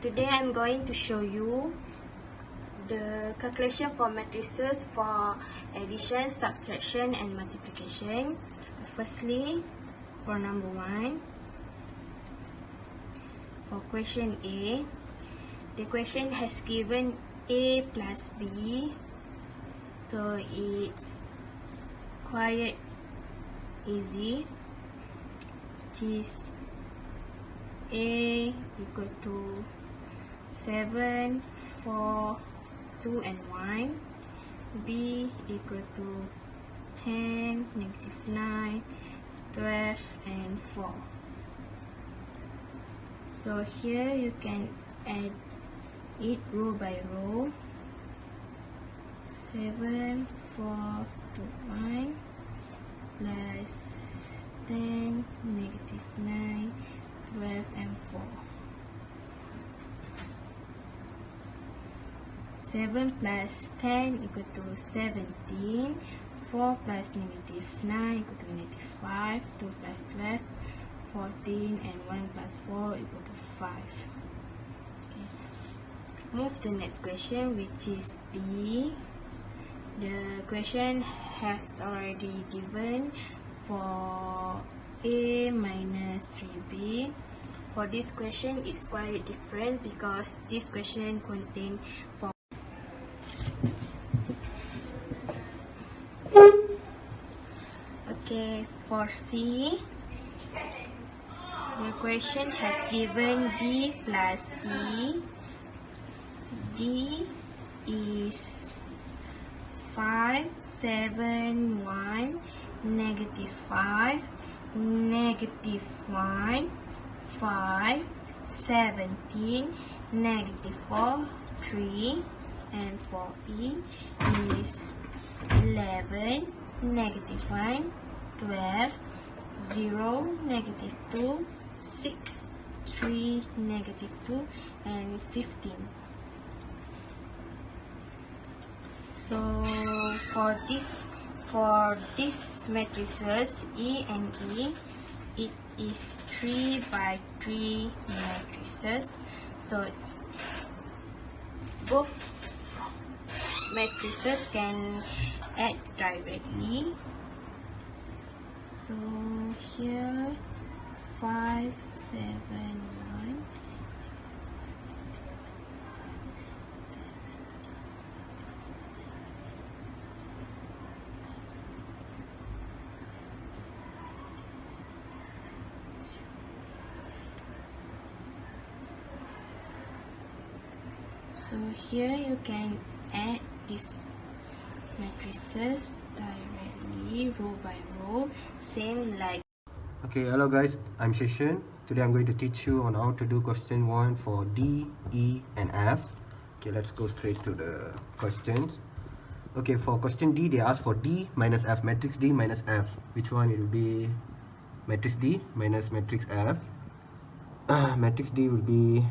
Today I'm going to show you the calculation for matrices for addition, subtraction and multiplication. Firstly, for number 1, for question A, the question has given A plus B, so it's quite easy, which is A equal to 7, 4, 2 and 1, B equal to 10, -9, 12 and 4. So here you can add it row by row. 7, 4, 2, 1 plus 10, -9, 12 and 4. 7 plus 10 equal to 17. 4 plus -9 equal to -5. 2 plus 12, 14, and 1 plus 4 equal to 5. Okay. Move to the next question, which is B. The question has already given for A minus 3B. For this question, it's quite different because this question contains 4. Okay, for C, the question has given D plus E. D is 5, 7, 1, -5, -1, 5, 17, -4, 3, and for E is 11, -1, 12, 0, -2, 6, 3, -2, and 15. So for this matrices E and E, it is 3 by 3 matrices. So both matrices can add directly. So here 5, 7, 1. So here you can add these matrices directly, row by row, same like. Okay, hello guys, I'm Shishan. Today I'm going to teach you on how to do question 1 for D, E and F. Okay, let's go straight to the questions. Okay, for question D, they ask for D minus F, matrix D minus F. Which one? It will be matrix D minus matrix F. Matrix D will be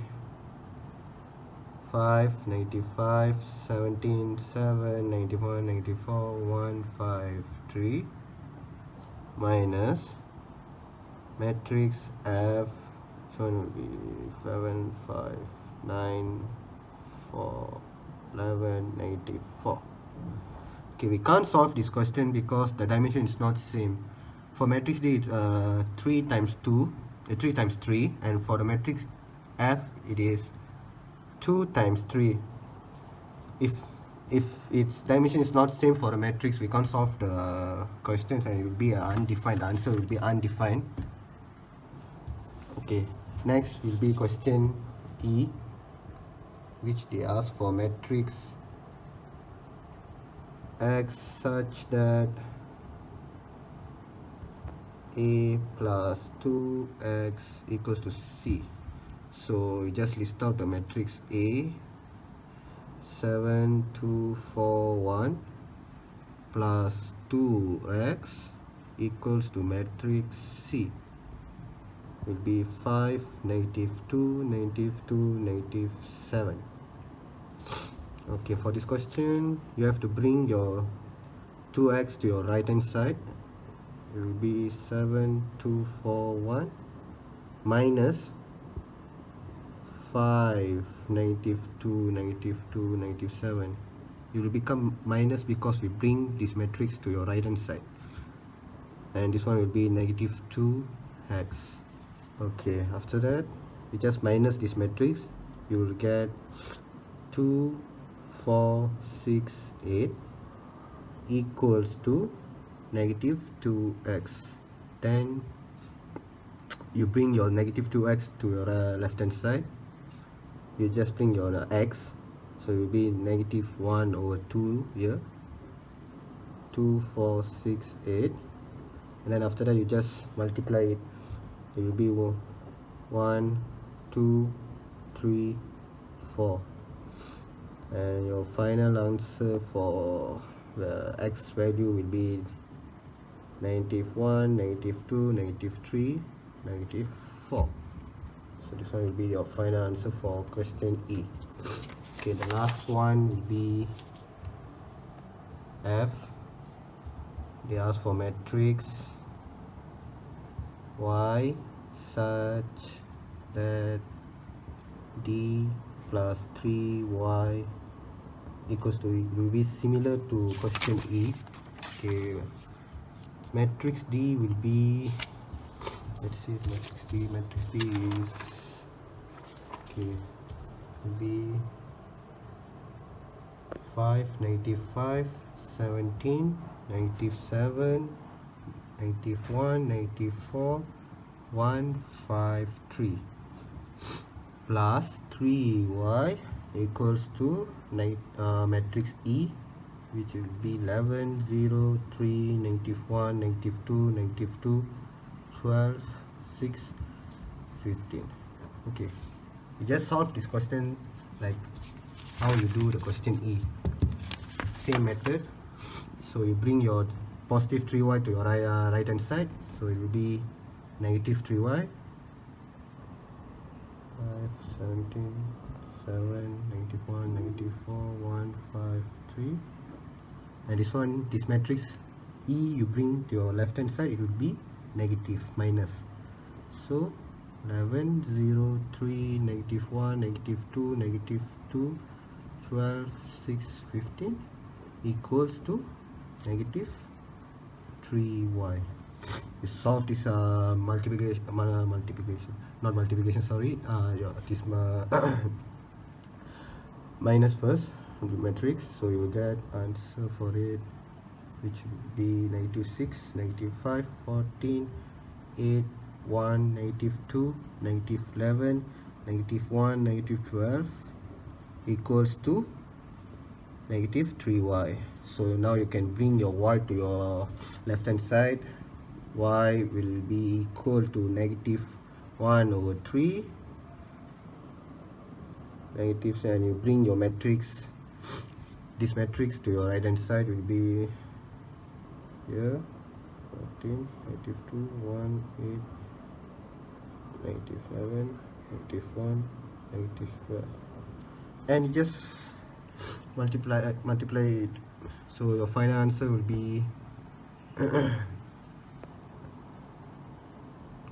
5, 95, 17, 7, 91, 94, 1, 5, 3 minus matrix F. So it will be 7, 5, 9, 4, 11, 94. Okay, we can't solve this question because the dimension is not same. For matrix D, it's 3 times 2, 3 times 3, and for the matrix F, it is 2 times 3. If its dimension is not same for a matrix, we can't solve the questions and it will be undefined. The answer will be undefined. Okay, next will be question E, which they ask for matrix X such that A plus 2x equals to C. So we just list out the matrix A, 7, 2, 4, 1 plus 2x equals to matrix C. Will be 5, -2, -2, -7. Okay, for this question, you have to bring your 2x to your right hand side. It will be 7, 2, 4, 1 minus 5, -2, -2, -7. It will become minus because we bring this matrix to your right hand side, and this one will be -2x. Okay, after that you just minus this matrix. You will get 2, 4, 6, 8 equals to -2x. Then you bring your -2x to your left hand side. You just bring your x, so it will be -1/2 here. 2, 4, 6, 8, and then after that you just multiply it. It will be 1, 2, 3, 4, and your final answer for the x value will be -1, -2, -3, -4. So this one will be your final answer for question E. Okay, the last one will be F. They ask for matrix Y such that D plus 3Y equals to, it will be similar to question E. Okay, matrix D will be, let's see, matrix D is, okay, will be 5, 95, 17, 97, 91, 94, 153 plus 3y equals to matrix E, which will be 11, 0, 3, 91, 92, 92, 12, 6, 15. Okay, you just solve this question like how you do the question E. Same method. So you bring your positive 3y to your right hand side, so it will be -3y. 5, 17, 7, 91, 94, 153, and this one, this matrix E you bring to your left hand side, it will be negative, minus. So 11, 0, 3, -1, -2, -2, 12, 6, 15 equals to -3y. You solve this multiplication, not multiplication, sorry, this minus first the matrix, so you will get answer for it, which will be -6, -5, 14, 8, 1, -2, -11, -1, -12 equals to -3y. So now you can bring your y to your left hand side. Y will be equal to -1/3 negatives, and you bring your matrix, this matrix, to your right hand side, will be here 14, 92, 1, 8, 97, 91, 12, and you just multiply it. So your final answer will be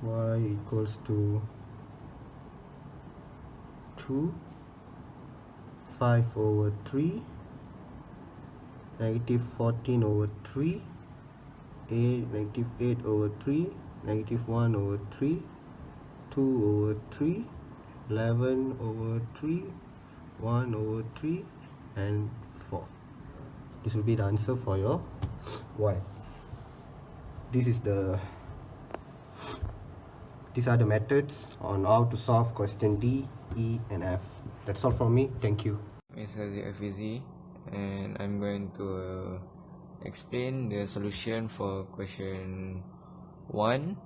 y equals to 2, 5/3, -14/3, 8/3, -1/3, 2/3, 11/3, 1/3, and 4. This will be the answer for your y. These are the methods on how to solve question D, E, and F. That's all from me. Thank you. Mr. Hafizi, and I'm going to explain the solution for question 1,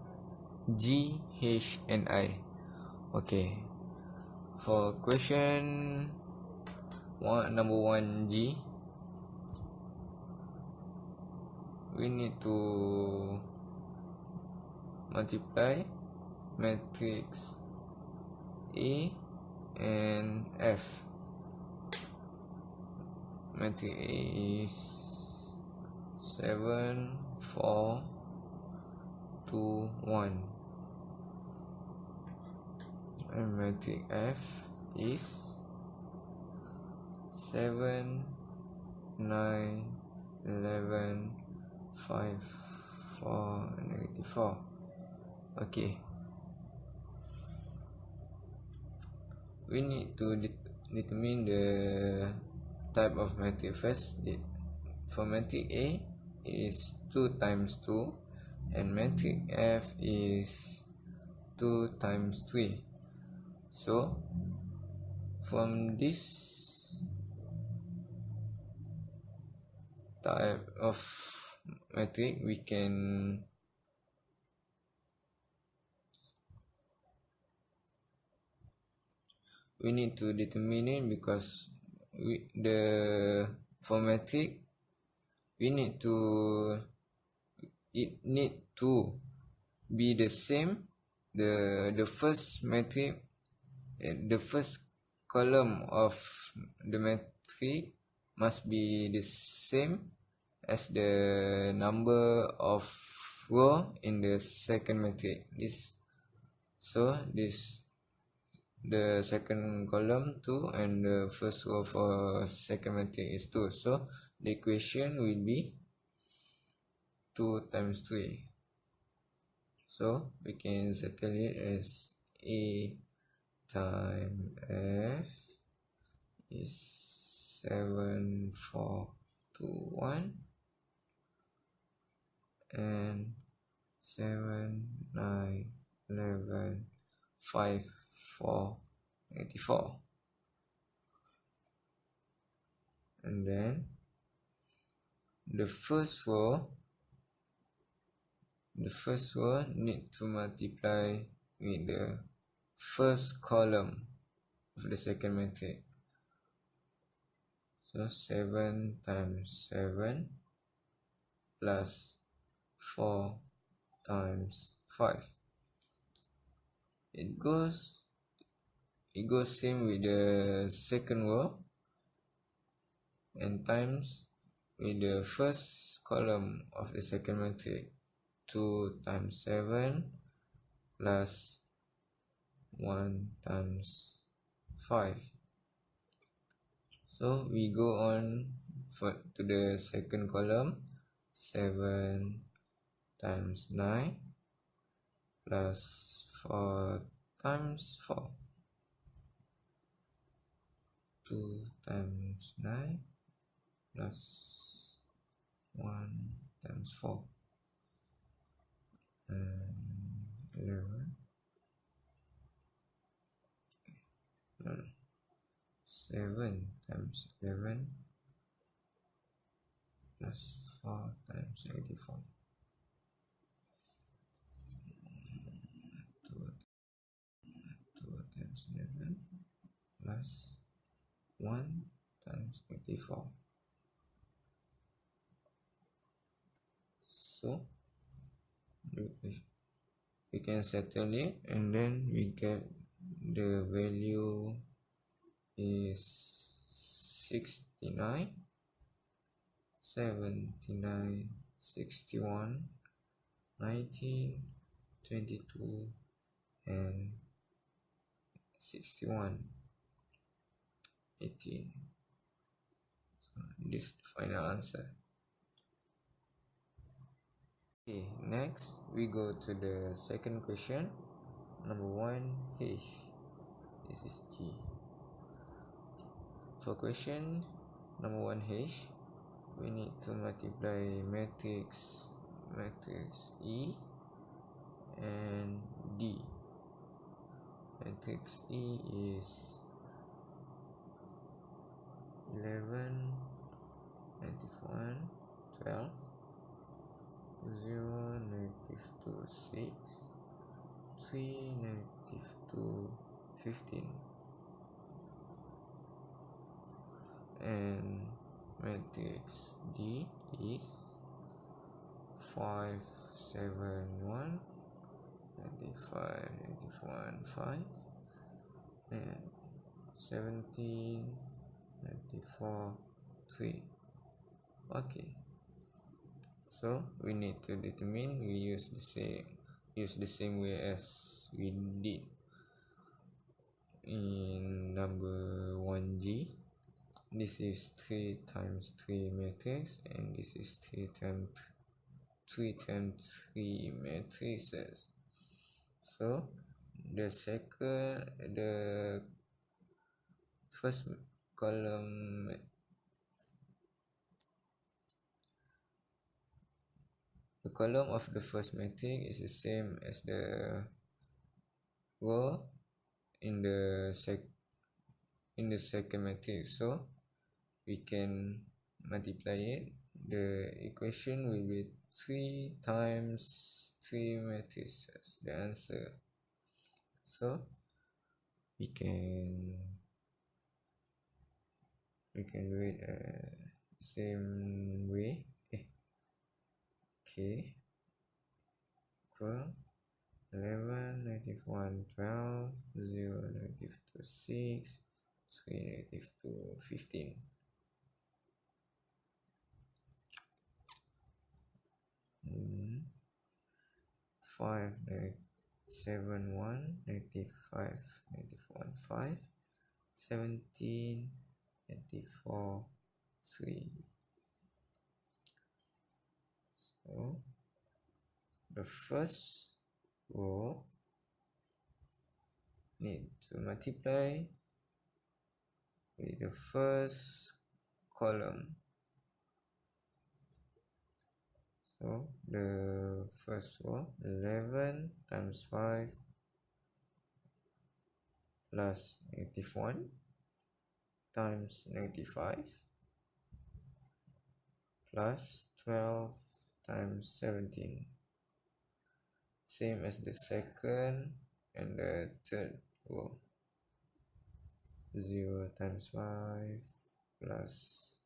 G, H, and I. Okay, for question number 1, G, we need to multiply matrix A and F. Matrix A is 7, 4, 2, 1, and matrix F is 7, 9, 11, 5, 4, negative 4. Okay, we need to determine the type of matrix first. For matrix A is 2 times 2 and matrix F is 2 times 3. So from this type of matrix we need to determine it, because for matrix it need to be the same. The first matrix, the first column of the matrix must be the same as the number of row in the second matrix. The second column 2 and the first row for second matrix is 2. So the equation will be 2 times 3. So we can settle it as A times F is 7, 4, 2, 1 and 7, 9, 11, 5, 4, 84. And then the first row need to multiply with the first column of the second matrix. So 7 times 7 plus 4 times 5. It goes same with the second row and times with the first column of the second matrix. 2 times 7 plus 1 times 5. So we go on to the second column. 7 times 9 plus 4 times 4. 2 times 9 plus 1 times 4 and 11. 7 times 11 plus 4 times 84. 2 times 11 plus 1 times 84. So we can settle it, and then we get the value is 69, 79, 61, 19, 22 and 61, 18. So this is the final answer. Okay, next we go to the second question. Number 1H. This is T. For question number 1H, we need to multiply matrix E and D. Matrix E is 11, 91, 12, 0, negative 2, 6, 3, negative 2, 15. And matrix D is 5, 7, 1, 95, 91, 5 and 17, 94, 3. Okay, so we need to determine. We use the same way as we did in number 1G, this is 3 times 3 matrix, and this is 3 times 3 matrices. So the first column, the column of the first matrix is the same as the row in the second matrix, so we can multiply it. The equation will be 3 times 3 matrices, the answer. So we can do it same way. Okay, equal 11, -1, 12, 0, -2, 6, 3, -2, 15. 5, -7, 1, -5, -1, 5, 17, -4, 3. So the first row need to multiply with the first column. So the first row, 11 times 5 plus -1 times -5 plus 12 times 17. Same as the second and the third row. 0 times 5 plus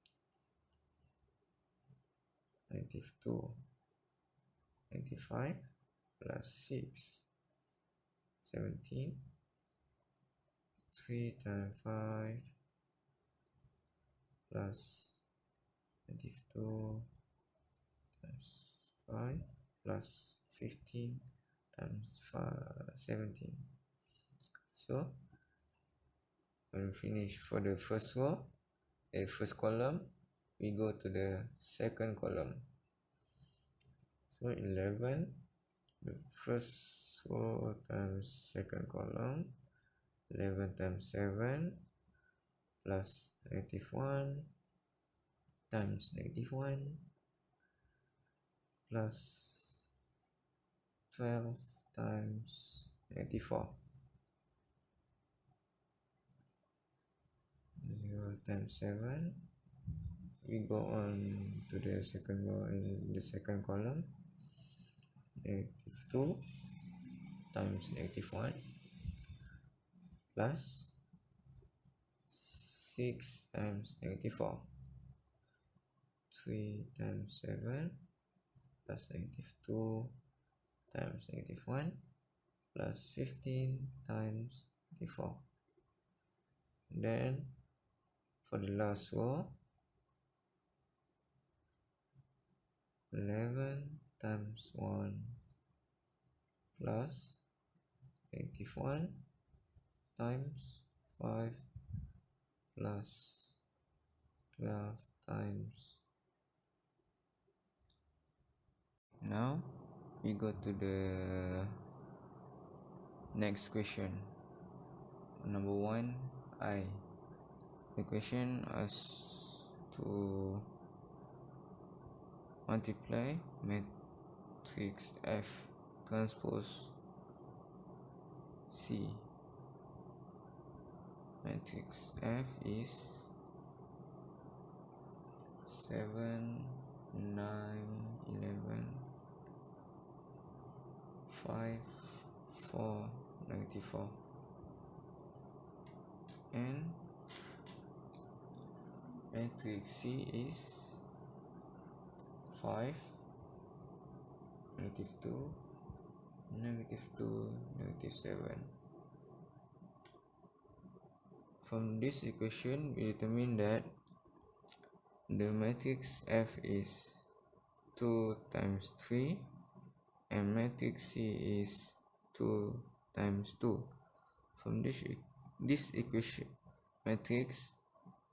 -2, 95 plus 6, 17. 3 times 5 plus -2 times 5 plus 15 times 17. So when we finish for the first row, first column, we go to the second column. So 11, the first row times second column, 11 times 7 plus -1 times -1 plus 12 times 84. 0 times 7. We go on to the second row in the second column. -2 times -1 plus 6 times -4. 3 times 7 plus -2 times -1 plus 15 times 4. Then for the last row, 11 times 1 plus 81 times 5 plus 12 times. Now we go to the next question. Number 1I. The question asks to multiply matrix F transpose C. Matrix F is 7, 9, 11, 5, 4, 94. And matrix C is 5, -2, -2, -7. From this equation, we determine that the matrix F is 2 times 3 and matrix C is 2 times 2. From this this equation matrix,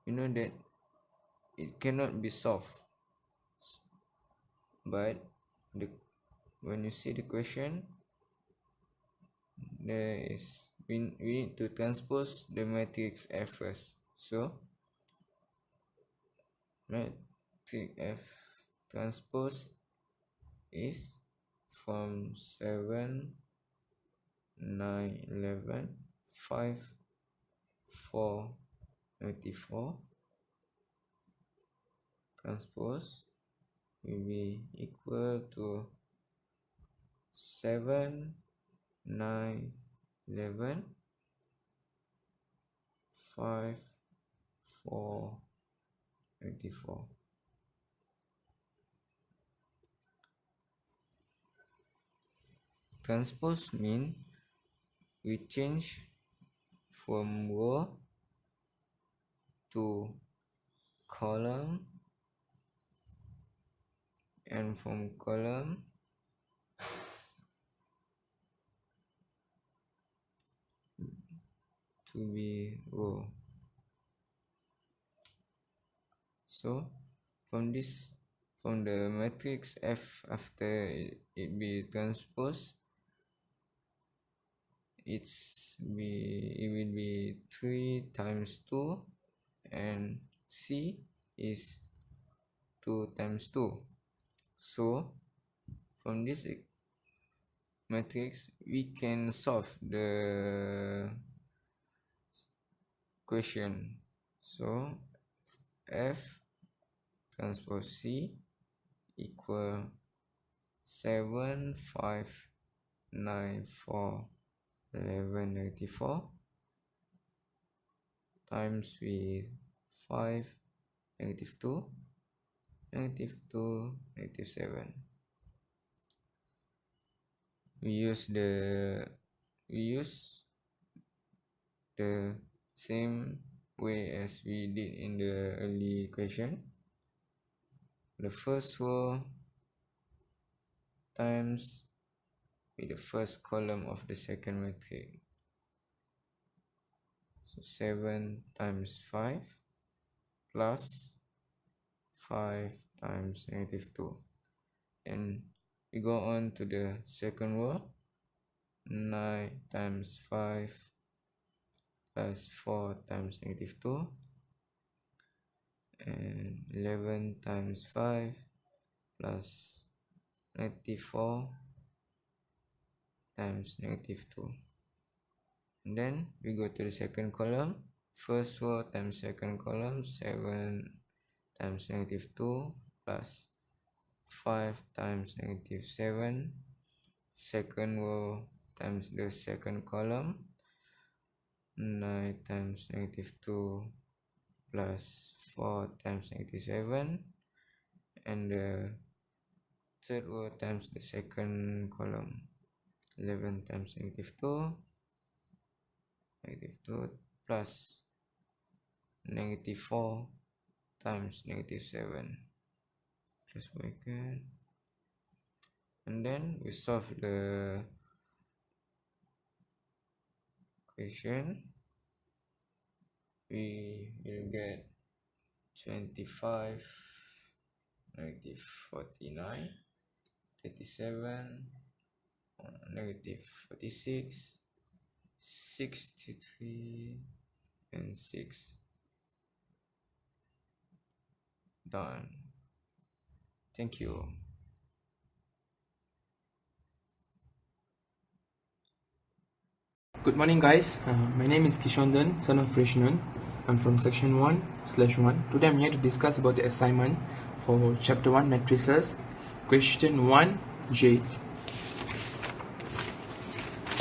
you know that it cannot be solved, but when you see the question, there is we need to transpose the matrix F first. So matrix F transpose is from 7, 9, 11, 5, 4, 84. Transpose will be equal to 7, 9, 11, 5, 4, 84. Transpose mean we change from row to column and from column to be row. So from the matrix F, after it be transposed, it will be 3 times 2, and C is 2 times 2. So from this matrix we can solve the question. So F transpose C equal 7, 5, 9, 4, 11, 84 times with 5, -2, -2, -7. We use the same way as we did in the early question. The first row times with the first column of the second matrix. So 7 times 5 plus 5 times -2. And we go on to the second row. 9 times 5 plus 4 times -2. And 11 times 5 plus 94 times -2. And then we go to the second column. First row times second column, 7 times -2 plus 5 times -7. Second row times the second column, 9 times -2 plus 4 times -7. And the third row times the second column, 11 times -2 plus -4 times -7 plus bracket, and then we solve the question. We will get 25, -49, 37, -46, 63, and 6. Done. Thank you. Good morning, guys. My name is Kishondan, son of Krishnun. I'm from section 1/1. Today I'm here to discuss about the assignment for chapter 1 matrices, question 1J.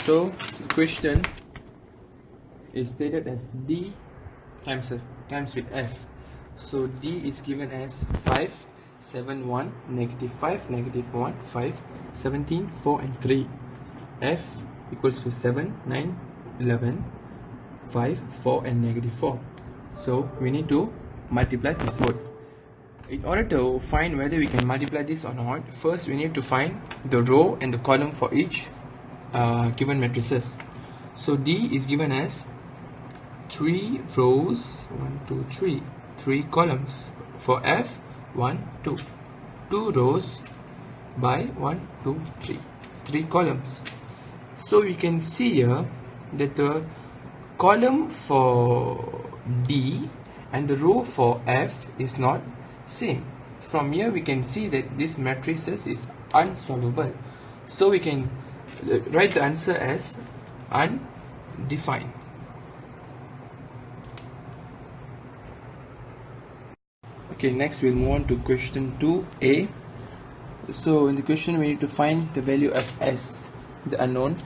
So the question is stated as D times with F. So D is given as 5, 7, 1, -5, -1, 5, 17, 4, and 3. F equals to 7, 9, 11, 5, 4, and -4. So we need to multiply this both. In order to find whether we can multiply this or not, first we need to find the row and the column for each given matrices. So D is given as 3 rows, 1, 2, 3, 3 columns. For F, 1, 2, 2 rows by 1, 2, 3, 3 columns. So we can see here that the column for D and the row for F is not same. From here we can see that this matrices is unsolvable. So we can write the answer as undefined. Okay, next we'll move on to question 2a. So in the question we need to find the value of S, the unknown.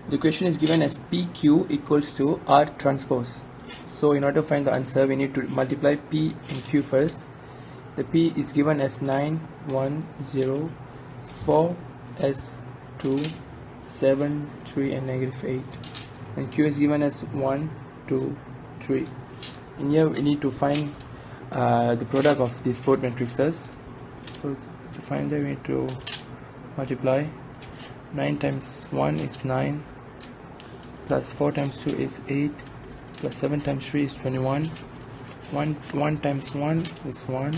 The question is given as PQ equals to R transpose. So in order to find the answer, we need to multiply P and Q first. The P is given as 9, 1, 0, 4, S, 2, 7, 3 and negative 8. And Q is given as 1, 2, 3. And here we need to find the product of these both matrices. So to find that we need to multiply 9 times 1 is 9, plus 4 times 2 is 8, plus 7 times 3 is 21, 1 times 1 is 1,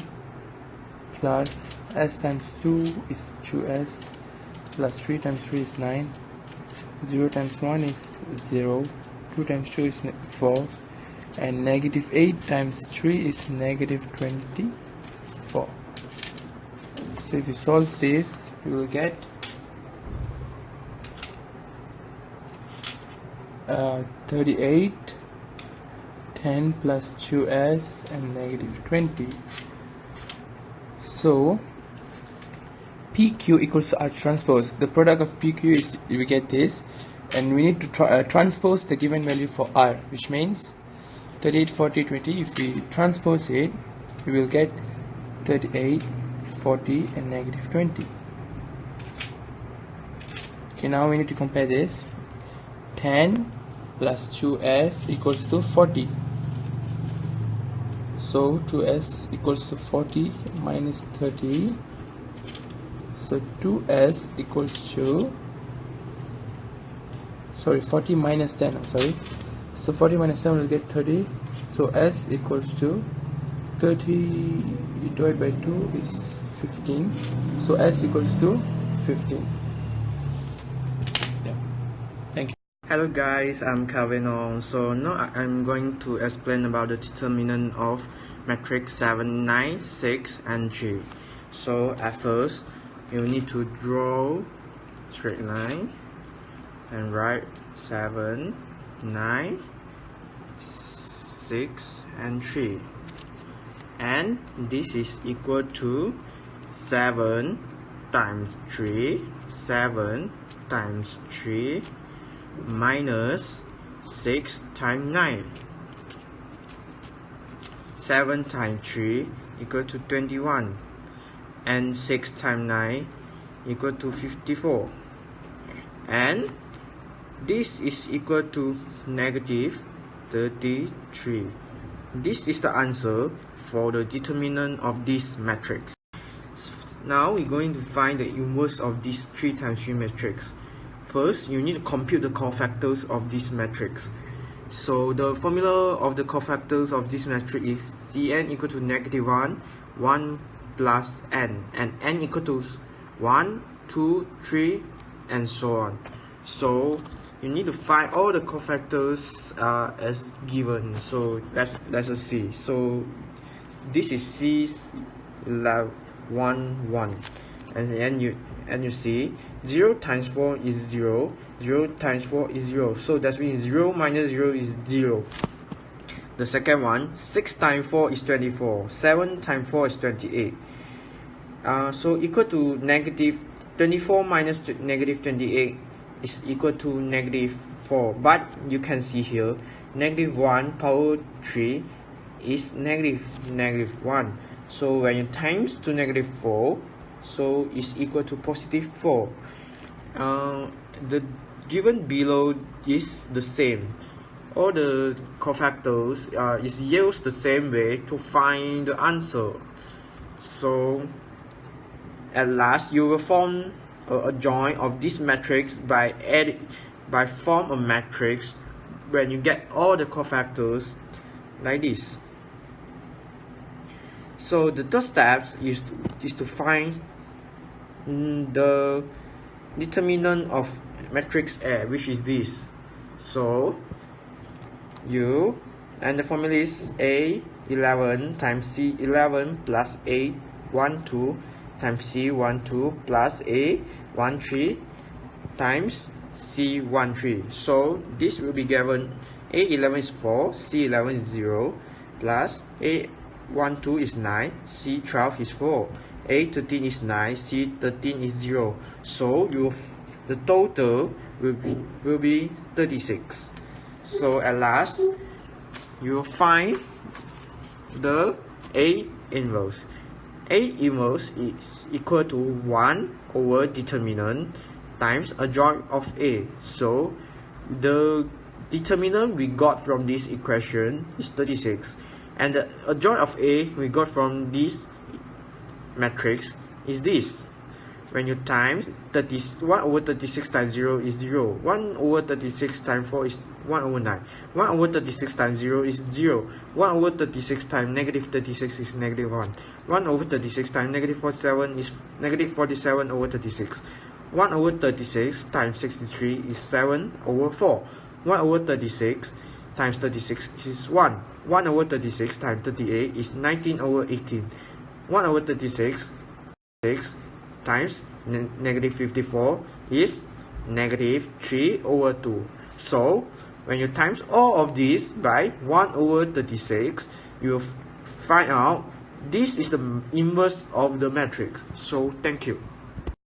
plus S times 2 is 2S, plus 3 times 3 is 9, 0 times 1 is 0, 2 times 2 is 4, and negative 8 times 3 is negative 24. So if you solve this, you will get 38, 10 plus 2s and negative 20. So PQ equals to R transpose. The product of PQ is, we get this, and we need to transpose the given value for R, which means 38, 40, 20. If we transpose it, we will get 38, 40 and negative 20. Okay, now we need to compare this. 10 plus 2s equals to 40. So 2s equals to 40 minus 30. So 2s equals to 40 minus 10. So 40 minus 10 will get 30. So s equals to 30 divided by 2 is 15. So s equals to 15. Yeah. Thank you. Hello guys, I'm Calvin Ong. So now I'm going to explain about the determinant of matrix 7, 9, 6 and 3. So at first you need to draw straight line and write 7, 9, 6 and 3, and this is equal to 7 times 3, 7 times 3 minus 6 times 9. 7 times 3 equal to 21, and 6 times 9 equal to 54, and this is equal to negative 33. This is the answer for the determinant of this matrix. Now we're going to find the inverse of this 3 times 3 matrix. First, you need to compute the cofactors of this matrix. So the formula of the cofactors of this matrix is Cn equal to negative 1, 1 plus n, and n equal to 1, 2, 3, and so on. So you need to find all the cofactors as given. So let's see. So this is C 1, 1, and you see 0 times 4 is 0, 0 times 4 is 0, so that means 0 minus 0 is 0. The second one, 6 times 4 is 24, 7 times 4 is 28. So equal to negative 24 minus negative 28 is equal to negative 4. But you can see here, negative 1 power 3 is negative 1. So when you times to negative 4, so it's equal to positive 4. The given below is the same. All the cofactors is used the same way to find the answer. So at last you will form a join of this matrix by form a matrix when you get all the cofactors like this. So the third step is to find the determinant of matrix A, which is this. So the formula is A11 times C11 plus A12 times C12 plus A13 times C13. So this will be given A11 is 4, C11 is 0, plus A12 is 9, C12 is 4, A13 is 9, C13 is 0. So the total will be 36. So at last, you will find the A inverse. A inverse is equal to 1 over determinant times adjoint of A. So the determinant we got from this equation is 36, and the adjoint of A we got from this matrix is this. When you times 1 over 36 times 0 is 0. 1 over 36 times 4 is 1 over 9. 1 over 36 times 0 is 0. 1 over 36 times negative 36 is negative 1. 1 over 36 times negative 47 is negative 47 over 36. 1 over 36 times 63 is 7 over 4. 1 over 36 times 36 is 1. 1 over 36 times 38 is 19 over 18. 1 over 36 times negative 54 is negative 3 over 2. So when you times all of this by 1 over 36, you will find out this is the inverse of the matrix. So thank you.